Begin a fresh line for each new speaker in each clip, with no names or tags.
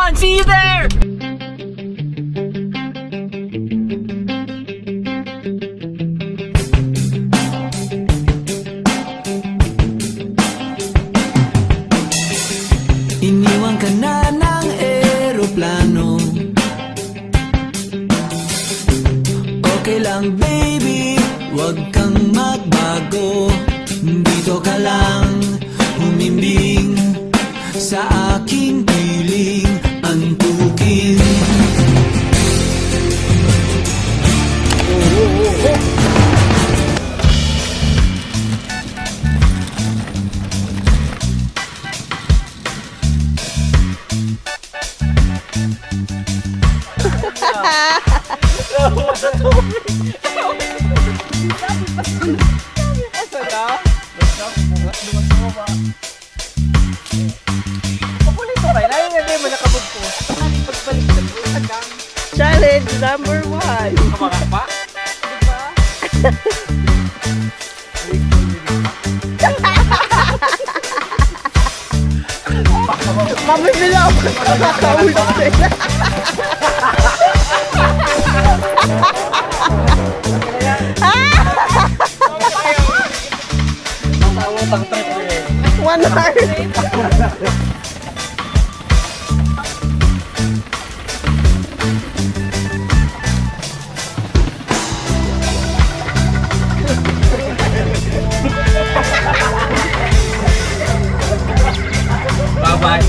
on! See you there!
Iniwan ka na ng eroplano. Okay lang baby, wag kang magbago. Dito ka lang humimbing sa aking piling antukin.
Challenge number 1.
Kumakas pa?
Mamimila ako. Nakakaulog sila. One heart.
Bye-bye.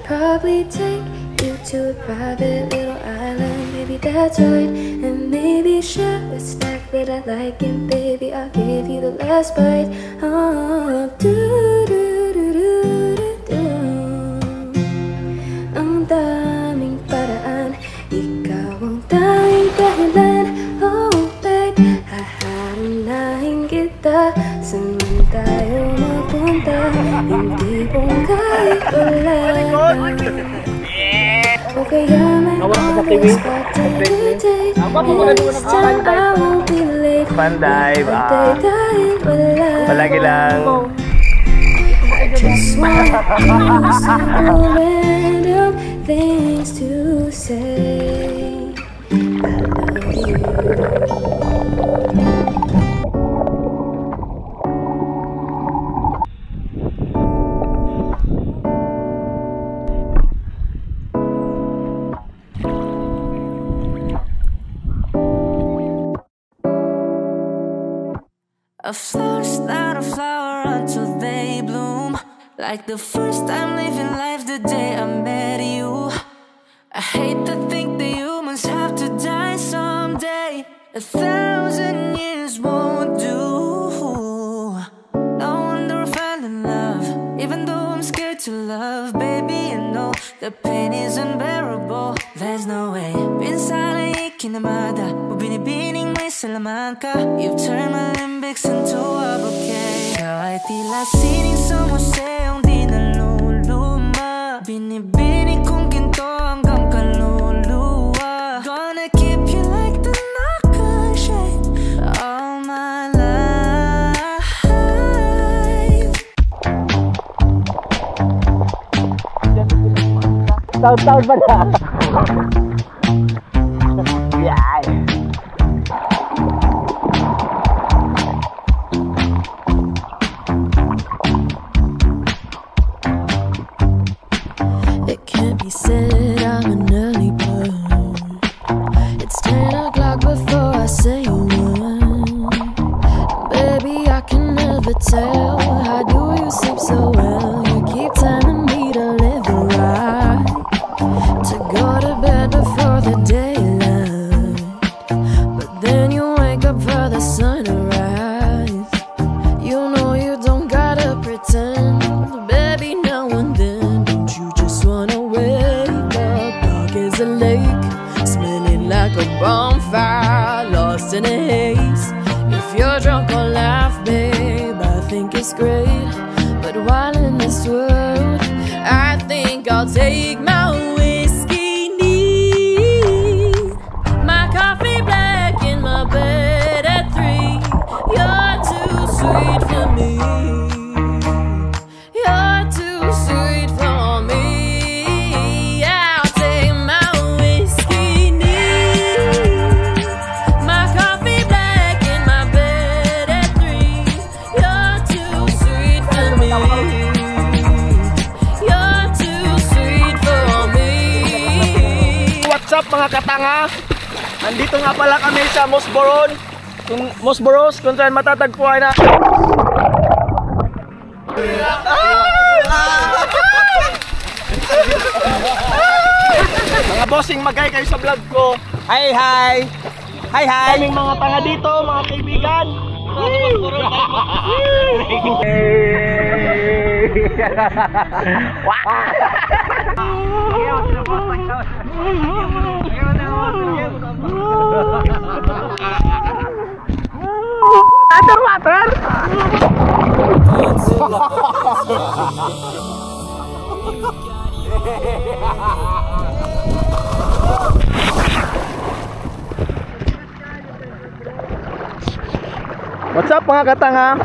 Probably take you to a private little island. Maybe that's right. And maybe share a snack that I like. And baby, I'll give you the last bite. Oh, ang daming paraan, ikaw ang tanging dahilan. Oh babe, hahanapin kita. Saan man tayo mapunta, hindi pong kahit wala na. O kaya may always spot to meditate. This time I won't be late.
Panday ba?
Dahil wala.
Palagi lang.
I just want simple random things to say. I love you.
A flower's not a flower until they bloom. Like the first time living life the day I met you. I hate to think that humans have to die someday. 1,000 years won't do. No wonder I fell in love, even though I'm scared to love. Baby, I know the pain is unbearable. There's no way. Pinsala ikinamada, binibining may salaman ka. You've turned my limbics into a bouquet. Ikaw ay tila sining sa museong di naluluma. Binibining kong ginto hanggang kaluluwa. Gonna keep you like the nakashay all my life.
Taon-taon ba na? Yeah.
He said I'm an early bird. It's 10 o'clock before I say a word. Baby, I can never tell. How do you sleep so well? You keep telling me to live right, to go to bed before the daylight, but then you wake up for the sunrise. You know you don't gotta pretend, baby, now and then. Don't you just wanna wake up dark as a lake, smelling like a bonfire, lost in a haze? If you're drunk or laugh, babe, I think it's great. But while in this world, I think I'll take my whiskey neat, my coffee black in my bed at 3. You're too sweet for me. You're too sweet for me. I'll take my whiskey neat, my coffee black in my bed at 3. You're too sweet for me. You're too sweet for me.
What's up mga katanga? Nandito nga pala kami sa Mosboros, kung saan matatagpuan na mga bossing, magay kayo sa vlog ko. Hi hi. Hi hi. Kaming mga tanga dito, mga kaibigan. Underwater. What's up mga katanga?